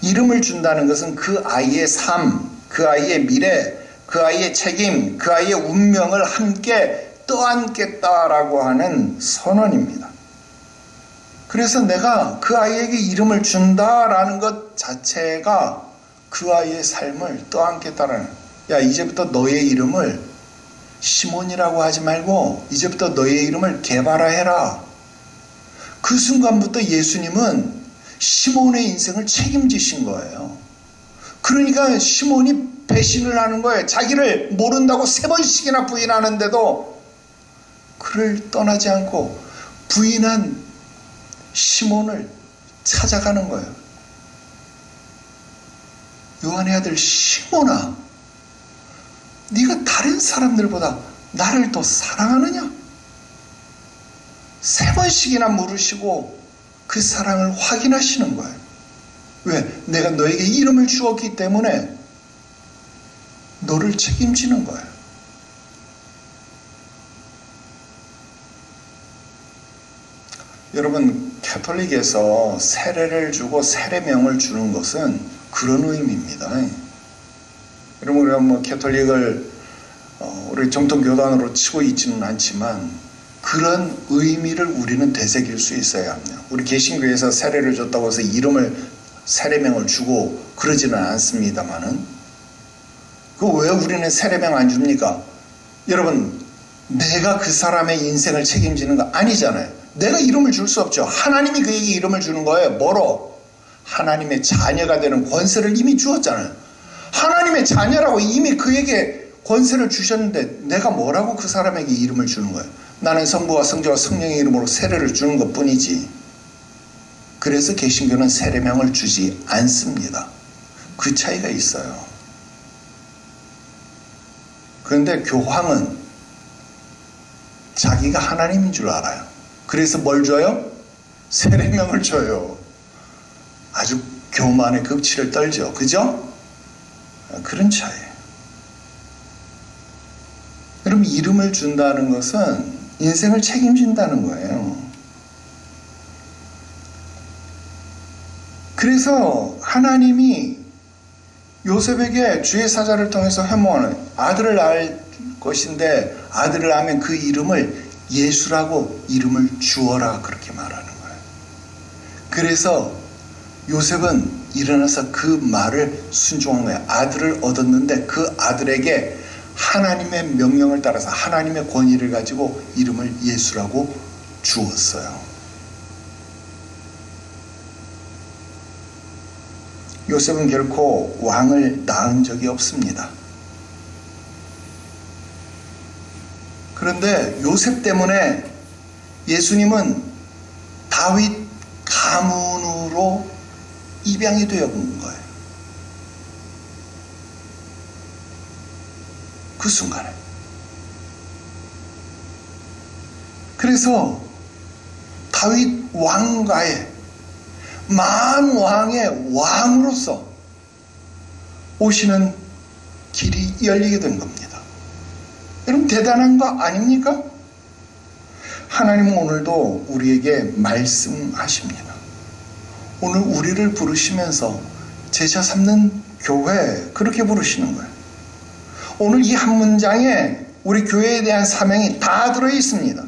이름을 준다는 것은 그 아이의 삶, 그 아이의 미래, 그 아이의 책임, 그 아이의 운명을 함께 떠안겠다라고 하는 선언입니다. 그래서 내가 그 아이에게 이름을 준다라는 것 자체가 그 아이의 삶을 떠안겠다라는, 야, 이제부터 너의 이름을 시몬이라고 하지 말고 이제부터 너의 이름을 게바라 해라. 그 순간부터 예수님은 시몬의 인생을 책임지신 거예요. 그러니까 시몬이 배신을 하는 거예요. 자기를 모른다고 3번씩이나 부인하는데도 그를 떠나지 않고 부인한 시몬을 찾아가는 거예요. 요한의 아들 시몬아, 네가 다른 사람들보다 나를 더 사랑하느냐? 3번씩이나 물으시고 그 사랑을 확인하시는 거예요. 왜? 내가 너에게 이름을 주었기 때문에 너를 책임지는 거예요. 여러분, 가톨릭에서 세례를 주고 세례명을 주는 것은 그런 의미입니다. 여러분, 우리가 뭐 가톨릭을 우리 정통 교단으로 치고 있지는 않지만 그런 의미를 우리는 되새길 수 있어야 합니다. 우리 개신교에서 세례를 줬다고 해서 세례명을 주고 그러지는 않습니다만은, 왜 우리는 세례명 안 줍니까? 여러분, 내가 그 사람의 인생을 책임지는 거 아니잖아요. 내가 이름을 줄 수 없죠. 하나님이 그에게 이름을 주는 거예요. 뭐로? 하나님의 자녀가 되는 권세를 이미 주었잖아요. 하나님의 자녀라고 이미 그에게 권세를 주셨는데 내가 뭐라고 그 사람에게 이름을 주는 거예요? 나는 성부와 성자와 성령의 이름으로 세례를 주는 것뿐이지. 그래서 개신교는 세례명을 주지 않습니다. 그 차이가 있어요. 그런데 교황은 자기가 하나님인 줄 알아요. 그래서 뭘 줘요? 세례명을 줘요. 아주 교만의 극치를 떨죠. 그죠? 그런 차이예요. 여러분, 이름을 준다는 것은 인생을 책임진다는 거예요. 그래서 하나님이 요셉에게 주의 사자를 통해서 회모하는 아들을 낳을 것인데, 아들을 낳으면 그 이름을 예수라고 이름을 주어라, 그렇게 말하는 거예요. 그래서 요셉은 일어나서 그 말을 순종한 거예요. 아들을 얻었는데 그 아들에게 하나님의 명령을 따라서 하나님의 권위를 가지고 이름을 예수라고 주었어요. 요셉은 결코 왕을 낳은 적이 없습니다. 그런데 요셉 때문에 예수님은 다윗 가문으로 입양이 되어 본 거예요. 그 순간에. 그래서 다윗 왕가의 만왕의 왕으로서 오시는 길이 열리게 된 겁니다. 여러분, 대단한 거 아닙니까? 하나님은 오늘도 우리에게 말씀하십니다. 오늘 우리를 부르시면서 제자 삼는 교회, 그렇게 부르시는 거예요. 오늘 이 한 문장에 우리 교회에 대한 사명이 다 들어 있습니다.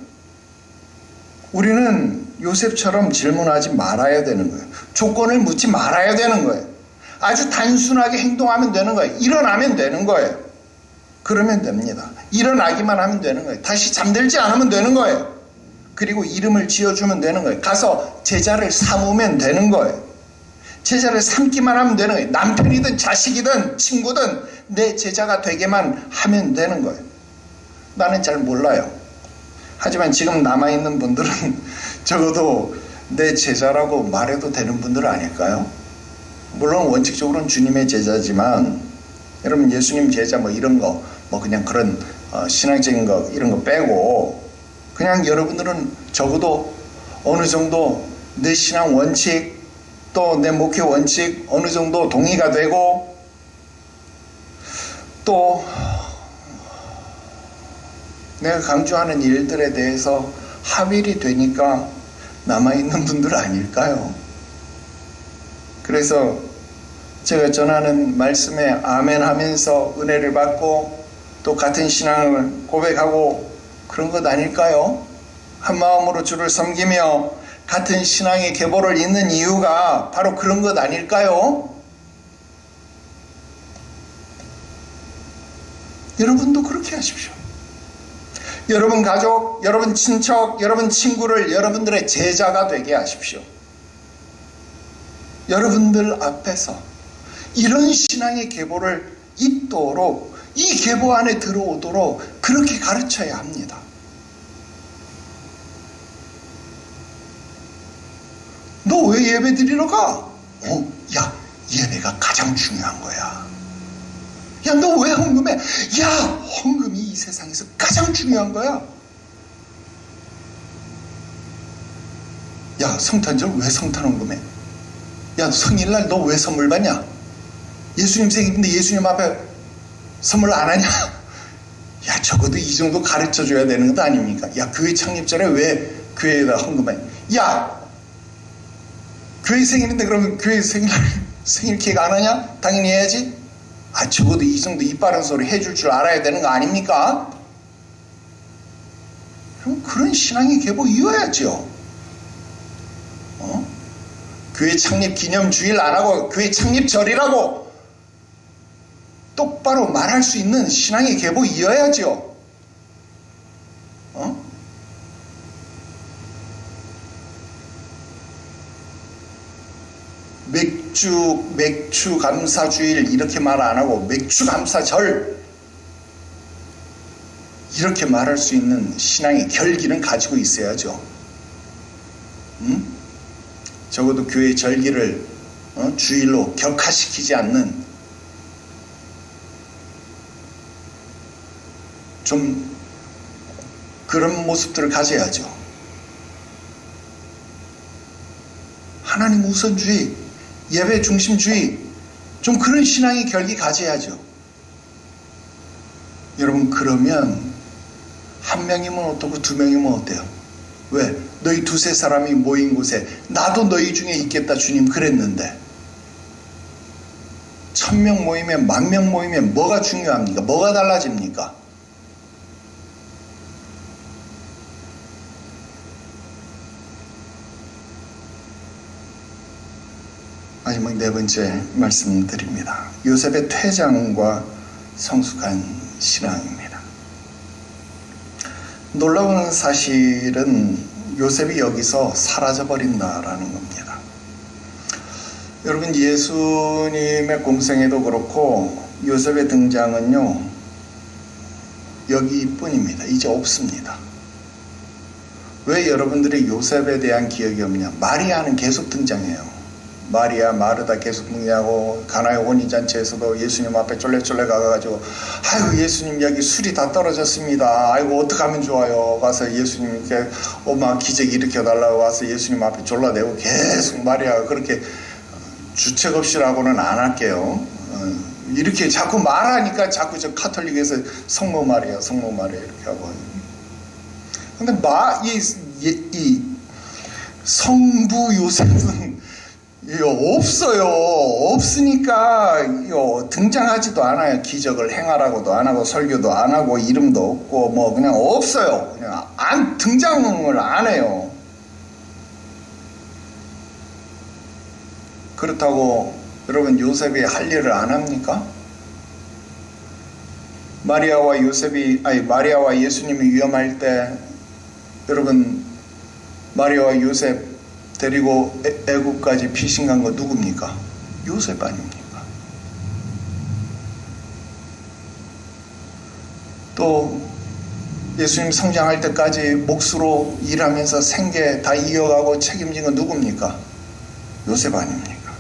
우리는 요셉처럼 질문하지 말아야 되는 거예요. 조건을 묻지 말아야 되는 거예요. 아주 단순하게 행동하면 되는 거예요. 일어나면 되는 거예요. 그러면 됩니다. 일어나기만 하면 되는 거예요. 다시 잠들지 않으면 되는 거예요. 그리고 이름을 지어주면 되는 거예요. 가서 제자를 삼으면 되는 거예요. 제자를 삼기만 하면 되는 거예요. 남편이든 자식이든 친구든 내 제자가 되게만 하면 되는 거예요. 나는 잘 몰라요. 하지만 지금 남아있는 분들은 적어도 내 제자라고 말해도 되는 분들 아닐까요? 물론 원칙적으로는 주님의 제자지만, 여러분, 예수님 제자 뭐 이런 거, 뭐 그냥 그런 신앙적인 거 이런 거 빼고, 그냥 여러분들은 적어도 어느 정도 내 신앙 원칙, 또 내 목회 원칙 어느 정도 동의가 되고, 또 내가 강조하는 일들에 대해서 합일이 되니까 남아있는 분들 아닐까요? 그래서 제가 전하는 말씀에 아멘 하면서 은혜를 받고 또 같은 신앙을 고백하고 그런 것 아닐까요? 한 마음으로 주를 섬기며 같은 신앙의 계보를 잇는 이유가 바로 그런 것 아닐까요? 여러분도 그렇게 하십시오. 여러분 가족, 여러분 친척, 여러분 친구를 여러분들의 제자가 되게 하십시오. 여러분들 앞에서 이런 신앙의 계보를 잇도록, 이 계보 안에 들어오도록 그렇게 가르쳐야 합니다. 너 왜 예배 드리러 가? 야, 예배가 가장 중요한 거야. 야, 너 왜 헌금해? 야, 헌금이 이 세상에서 가장 중요한 거야. 야, 성탄절 왜 성탄 헌금해? 야, 성일날 너 왜 선물 받냐? 예수님 생일인데 예수님 앞에 선물 안 하냐? 야, 적어도 이 정도 가르쳐 줘야 되는 것 아닙니까? 야, 교회 창립절에 왜 교회에다 헌금해? 야, 교회 생일인데 그러면 교회 생일 케이크 안 하냐? 당연히 해야지. 적어도 이 정도 입 바른 소리 해줄 줄 알아야 되는 거 아닙니까? 그럼 그런 신앙의 계보 이어야죠. 교회 창립 기념 주일 안 하고 교회 창립절이라고 똑바로 말할 수 있는 신앙의 계보 이어야죠. 맥주 감사주일 이렇게 말 안 하고 맥주 감사절 이렇게 말할 수 있는 신앙의 결기는 가지고 있어야죠. 적어도 교회 절기를 주일로 격화시키지 않는 좀 그런 모습들을 가져야죠. 하나님 우선주의, 예배 중심주의, 좀 그런 신앙의 결기 가져야죠. 여러분, 그러면 한 명이면 어떻고 두 명이면 어때요? 왜? 너희 두세 사람이 모인 곳에 나도 너희 중에 있겠다 주님 그랬는데 1000명 모이면 10,000명 모이면 뭐가 중요합니까? 뭐가 달라집니까? 마지막 네 번째 말씀드립니다. 요셉의 퇴장과 성숙한 신앙입니다. 놀라운 사실은 요셉이 여기서 사라져버린다라는 겁니다. 여러분, 예수님의 공생애도 그렇고 요셉의 등장은요 여기뿐입니다. 이제 없습니다. 왜 여러분들이 요셉에 대한 기억이 없냐? 마리아는 계속 등장해요. 마리아, 마르다 계속 등장하고 가나의 혼인잔치에서도 예수님 앞에 쫄래쫄래 가가지고 아이고 예수님 여기 술이 다 떨어졌습니다. 아이고 어떡하면 좋아요. 가서 예수님께 막 기적 일으켜달라고 와서 예수님 앞에 졸라대고 계속 마리아가 그렇게 주책 없이라고는 안 할게요. 이렇게 자꾸 말하니까 자꾸 저 카톨릭에서 성모 마리아 이렇게 하고. 근데 이 성부 요셉은 없어요. 없으니까 등장하지도 않아요. 기적을 행하라고도 안 하고 설교도 안 하고 이름도 없고 뭐 그냥 없어요. 그냥 등장을 안 해요. 그렇다고 여러분 요셉이 할 일을 안 합니까? 마리아와 예수님이 위험할 때 여러분 마리아와 요셉 데리고 애국까지 피신 간 거 누굽니까? 요셉 아닙니까? 또 예수님 성장할 때까지 몫으로 일하면서 생계 다 이어가고 책임진 건 누굽니까? 요셉 아닙니까?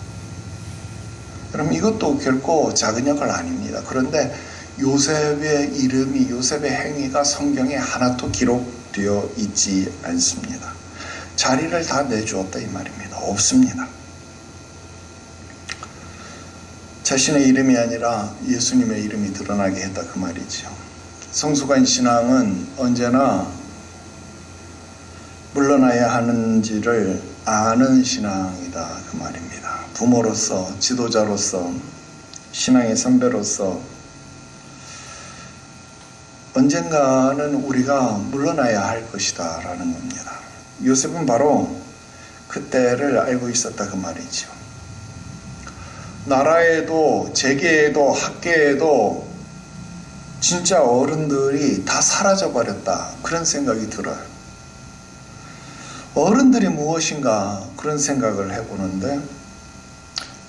여러분, 이것도 결코 작은 역할 아닙니다. 그런데 요셉의 이름이, 요셉의 행위가 성경에 하나도 기록되어 있지 않습니다. 자리를 다 내주었다 이 말입니다. 없습니다. 자신의 이름이 아니라 예수님의 이름이 드러나게 했다 그 말이죠. 성숙한 신앙은 언제나 물러나야 하는지를 아는 신앙이다 그 말입니다. 부모로서, 지도자로서, 신앙의 선배로서 언젠가는 우리가 물러나야 할 것이다 라는 겁니다. 요셉은 바로 그때를 알고 있었다 그 말이죠. 나라에도 재계에도 학계에도 진짜 어른들이 다 사라져버렸다 그런 생각이 들어요. 어른들이 무엇인가 그런 생각을 해보는데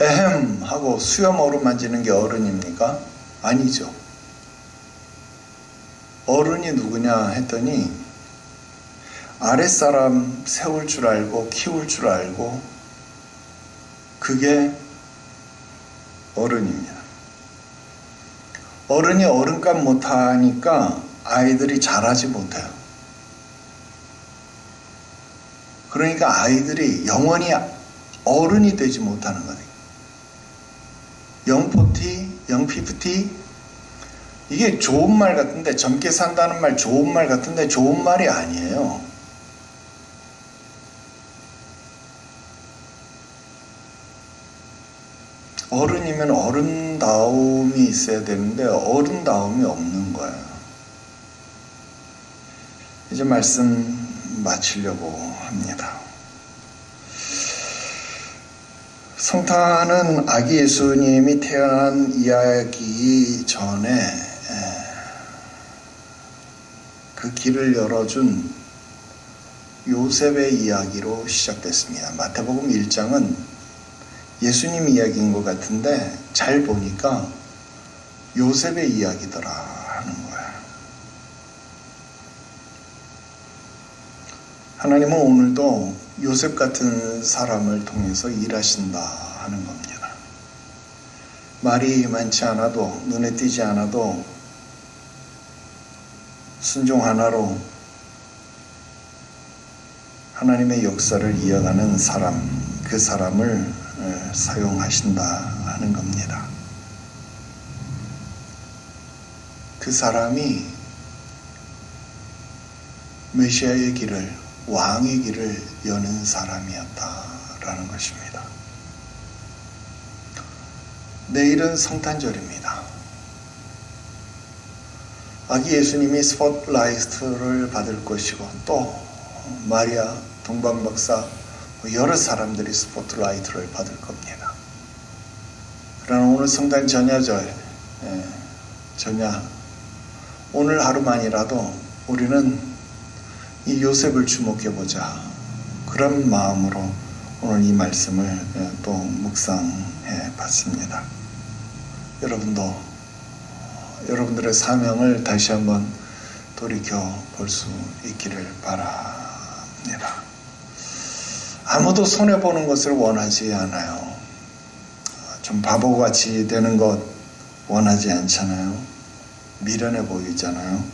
에헴 하고 수염 어루만지는 게 어른입니까? 아니죠. 어른이 누구냐 했더니 아랫사람 세울 줄 알고 키울 줄 알고 그게 어른입니다. 어른이 어른값 못하니까 아이들이 잘하지 못해요. 그러니까 아이들이 영원히 어른이 되지 못하는 거예요. 영포티, 영피프티 이게 좋은 말 같은데 젊게 산다는 말 좋은 말 같은데 좋은 말이 아니에요. 어른이면 어른다움이 있어야 되는데 어른다움이 없는 거예요. 이제 말씀 마치려고 합니다. 성탄은 아기 예수님이 태어난 이야기 전에 그 길을 열어준 요셉의 이야기로 시작됐습니다. 마태복음 1장은 예수님 이야기인 것 같은데 잘 보니까 요셉의 이야기더라 하는 거예요. 하나님은 오늘도 요셉 같은 사람을 통해서 일하신다 하는 겁니다. 말이 많지 않아도 눈에 띄지 않아도 순종 하나로 하나님의 역사를 이어가는 사람, 그 사람을 사용하신다 하는 겁니다. 그 사람이 메시아의 길을, 왕의 길을 여는 사람이었다라는 것입니다. 내일은 성탄절입니다. 아기 예수님이 스포트라이트를 받을 것이고 또 마리아, 동방박사 여러 사람들이 스포트라이트를 받을 겁니다. 그러나 오늘 성탄 전야절, 전야 오늘 하루만이라도 우리는 이 요셉을 주목해보자 그런 마음으로 오늘 이 말씀을 또 묵상해 봤습니다. 여러분도 여러분들의 사명을 다시 한번 돌이켜 볼 수 있기를 바랍니다. 아무도 손해보는 것을 원하지 않아요. 좀 바보같이 되는 것 원하지 않잖아요. 미련해 보이잖아요.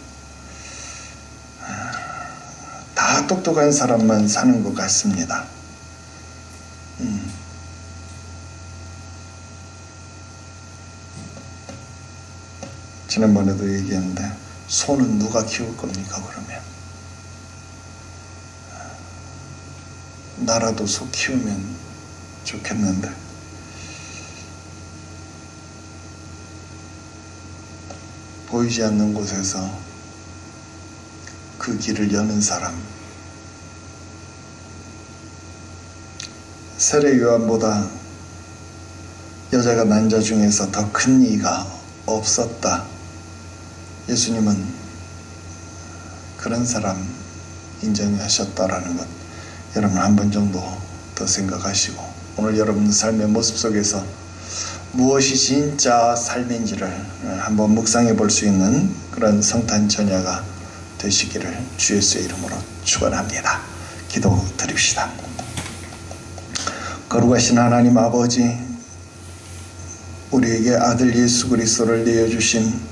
다 똑똑한 사람만 사는 것 같습니다. 지난번에도 얘기했는데 소는 누가 키울 겁니까 그러면? 나라도 소 키우면 좋겠는데 보이지 않는 곳에서 그 길을 여는 사람, 세례 요한보다 여자가 난 자 중에서 더 큰 이가 없었다. 예수님은 그런 사람 인정하셨다라는 것 여러분 한 번 정도 더 생각하시고 오늘 여러분 삶의 모습 속에서 무엇이 진짜 삶인지를 한번 묵상해 볼 수 있는 그런 성탄 전야가 되시기를 주 예수의 이름으로 축원합니다. 기도 드립시다. 거룩하신 하나님 아버지, 우리에게 아들 예수 그리스도를 내어주신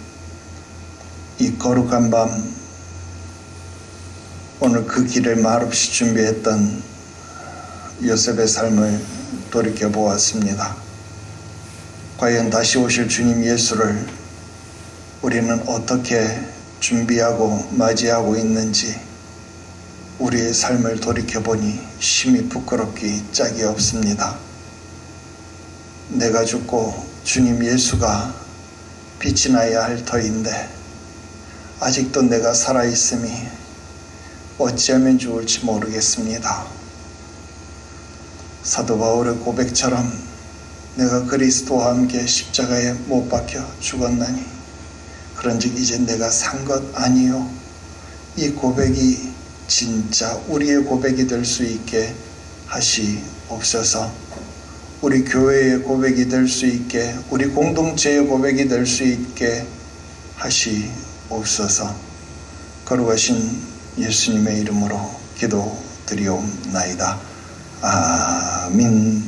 이 거룩한 밤, 오늘 그 길을 말없이 준비했던 요셉의 삶을 돌이켜 보았습니다. 과연 다시 오실 주님 예수를 우리는 어떻게 준비하고 맞이하고 있는지 우리의 삶을 돌이켜보니 심히 부끄럽기 짝이 없습니다. 내가 죽고 주님 예수가 빛이 나야 할 터인데 아직도 내가 살아있음이 어찌하면 좋을지 모르겠습니다. 사도 바울의 고백처럼 내가 그리스도와 함께 십자가에 못 박혀 죽었나니 그런즉 이제 내가 산 것 아니요. 이 고백이 진짜 우리의 고백이 될 수 있게 하시옵소서. 우리 교회의 고백이 될 수 있게, 우리 공동체의 고백이 될 수 있게 하시옵소서. 거룩하신 예수님의 이름으로 기도드리옵나이다. 아멘.